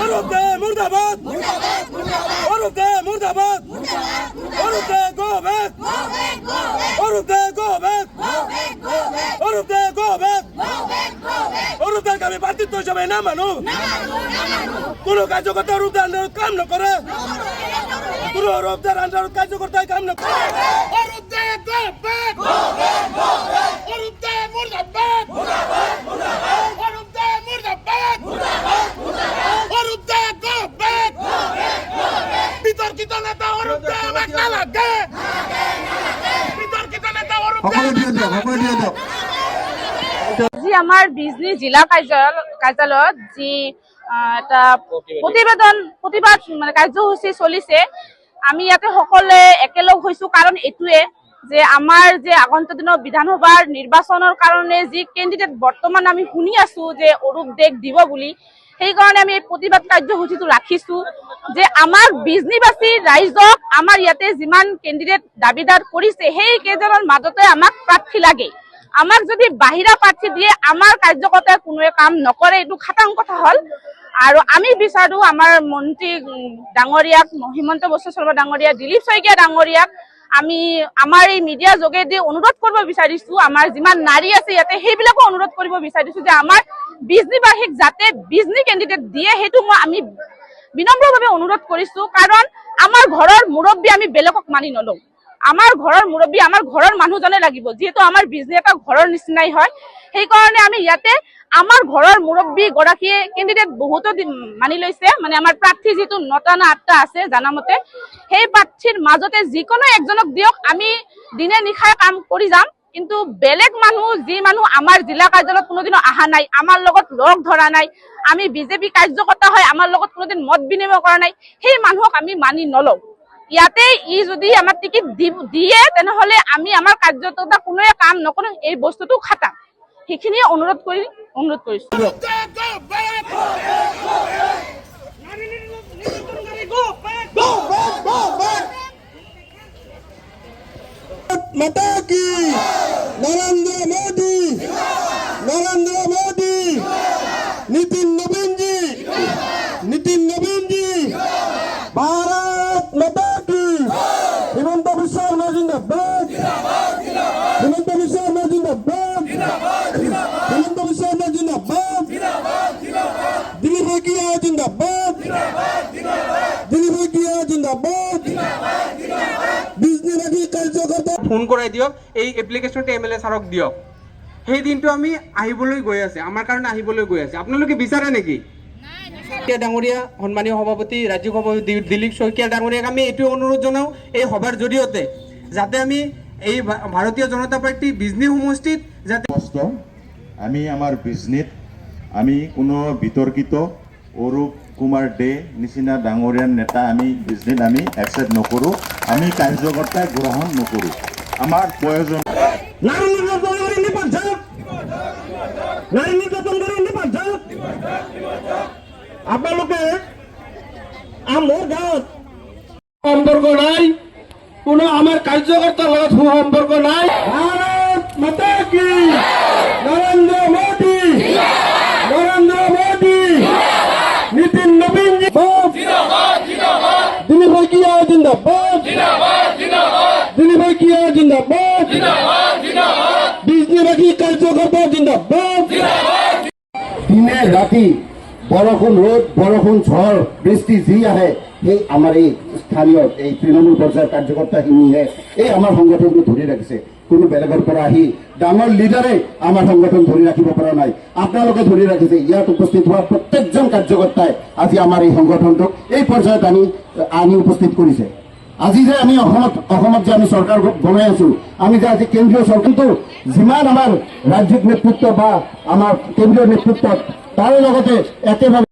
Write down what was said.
অরূপ দে মুর্দাবাদ অরূপ দে মুর্দাবাদ অরূপ দে go back Arup দে go back Arup দে go back Arup দে আমি প্রার্থিত্ব হিসাবে না মানু কোন কার্যকর্তা অরূপ দে আন্ডার কাম না করে কোন অরূপ দে আন্ডার কার্যকর্তা কাম না করে অরূপ দে গো ব্যাক অরূপ দে মুর্দাবাদ অরূপ দে মুর্দাবাদ অরূপ দে গো ব্যাক বিতর্কিত নেতা অরূপ দে আমাকে না লাগে বিতর্কিত নেতা অরূপ দে জি আমার বিজনি জিলা কাৰ্যালয়ত যি এটা প্ৰতিবাদ মানে কাৰ্যসূচী চলিছে আমি ইয়াতে সকলোৱে একেলগ হৈছো কাৰণ এইটোৱে যে আমাৰ যে আগন্তুক দিনৰ বিধানসভাৰ নিৰ্বাচনৰ কাৰণে যি কেণ্ডিডেট বৰ্তমান আমি শুনি আছো যে অৰূপ দেক দিব বুলি সেইকাৰণে আমি এই প্ৰতিবাদ কাৰ্যসূচীটো ৰাখিছো যে আমাৰ বিজনিবাসী ৰাইজক আমাৰ ইয়াতে যিমান কেণ্ডিডেট দাবীদাৰ কৰিছে সেই কেইজনৰ মাজতে আমাক প্ৰাৰ্থী লাগে আমাক যদি বাহিৰা প্ৰাৰ্থী দিয়ে আমাৰ কাৰ্যকৰ্তাই কোনোৱে কাম নকৰে এইটো খাটাং কথা হল আৰু আমি বিচাৰো আমাৰ মন্ত্ৰী ডাঙৰীয়াক হিমন্ত বিশ্ব শৰ্মা ডাঙৰীয়া দিলীপ শইকীয়া ডাঙৰীয়াক আমি আমাৰ এই মিডিয়া যোগেদি অনুৰোধ কৰিব বিচাৰিছো আমাৰ যিমান নাৰী আছে ইয়াতে সেইবিলাকো অনুৰোধ কৰিব বিচাৰিছো যে আমাৰ বিজনিবাসীক যাতে বিজনি কেণ্ডিডেট দিয়ে সেইটো আমি বিনম্ৰভাৱে অনুৰোধ কৰিছো কাৰণ আমাৰ ঘৰৰ মুৰব্বী আমি বেলেগক মানি নলওঁ আমাৰ ঘৰৰ মুৰব্বী আমাৰ ঘৰৰ মানুহজনে লাগিব যেহেতু আমাৰ বিজনি এটা ঘৰৰ নিচিনাই হয় সেইকাৰণে আমি ইয়াতে আমাৰ ঘৰৰ মুৰব্বী গৰাকীয়ে কেণ্ডিডেট বহুতো মানি লৈছে মানে আমাৰ প্ৰাৰ্থী যিটো 9টা না 8টা আছে জানামতে সেই প্ৰাৰ্থীৰ মাজতে যিকোনো একজনক দিয়ক আমি দিনে নিশাই কাম কৰি যাম কিন্তু বেলেগ মানুহ যি মানুহ আমাৰ জিলা কাৰ্যালয়ত কোনোদিনও অহা নাই আমাৰ লগত লগ ধৰা নাই আমি বিজেপি কাৰ্যকৰ্তা হয় আমাৰ লগত কোনোদিন মত বিনিময় কৰা নাই সেই মানুহক আমি মানি নলওঁ ইয়াতে যদি আমাৰ টিকিট দিয়ে তেনেহলে আমি আমাৰ কাৰ্যকৰ্তা কোনোৱে কাম নকৰো এই বস্তুটো খাটাম সেইখিনি অনুৰোধ কৰিছো माता की नरेंद्र मोदी नितिन नवीन जी भारत माता की हिमंत बिश्व शर्मा जिंदाबाद हिमंत बिश्व शर्मा जिंदाबाद हिमंत बिश्व शर्मा जिंदाबाद दिलीप शइकिया जिंदाबाद दिलीप शइकिया जिंदाबाद বিজনেবাদী কাৰ্যকৰ্তা ফোন কৰাই দিয়ক এই এপ্লিকেশ্যনটো এমএলএ ছাৰক দিয়ক সেই দিনটো আমি আহিবলৈ গৈ আছে আমাৰ কাৰণে আহিবলৈ গৈ আছে আপোনালোকে বিচাৰে নেকি ডাঙৰীয়া সন্মানীয় সভাপতি ৰাজ্যিক সভাপতি দিলীপ শইকীয়া ডাঙৰীয়াক আমি এইটো অনুৰোধ জনাওঁ এই সভাৰ জৰিয়তে যাতে আমি এই ভাৰতীয় জনতা পাৰ্টি বিজনি সমষ্টিত যাতে আমি আমাৰ বিজনিত আমি কোনো বিতৰ্কিত অৰূপ কুমাৰ দে নিচিনা ডাঙৰীয়া নেতা আমি বিজনিত আমি একচেপ্ট নকৰোঁ আমি কাৰ্যকৰ্তাই গ্ৰহণ নকৰোঁ আমাৰ প্ৰয়োজন আপোনালোকে মোৰ গাঁৱত সম্পৰ্ক নাই কোনো আমাৰ কাৰ্যকৰ্তাৰ লগত সম্পৰ্ক নাই ভাৰত মাতা কি নৰেন্দ্ৰ মোদী नितिन नवीन जी दिलीप शइकिया जिंदाबाद दिलीप शइकिया जिंदाबाद बिजनेबादी कार्यकर्ता जिंदाबाद दिने राति बरषुण रोद बरषुण झड़ बृष्टि जी आए সেই আমাৰ এই স্থানীয় এই তৃণমূল পৰ্যায়ৰ কাৰ্যকৰ্তাখিনিয়ে এই আমাৰ সংগঠনটো ধৰি ৰাখিছে কোনো বেলেগৰ পৰা আহি ডাঙৰ লিডাৰে আমাৰ সংগঠন ধৰি ৰাখিব পৰা নাই আপোনালোকে ধৰি ৰাখিছে ইয়াত উপস্থিত হোৱা প্ৰত্যেকজন কাৰ্যকৰ্তাই আজি আমাৰ এই সংগঠনটোক এই পৰ্যায়ত আনি উপস্থিত কৰিছে আজি যে আমি অসমত যে আমি চৰকাৰ বনাই আছো আমি যে আজি কেন্দ্ৰীয় চৰকাৰটো যিমান আমাৰ ৰাজ্যিক নেতৃত্ব বা আমাৰ কেন্দ্ৰীয় নেতৃত্বত তাৰ লগতে একেভাৱে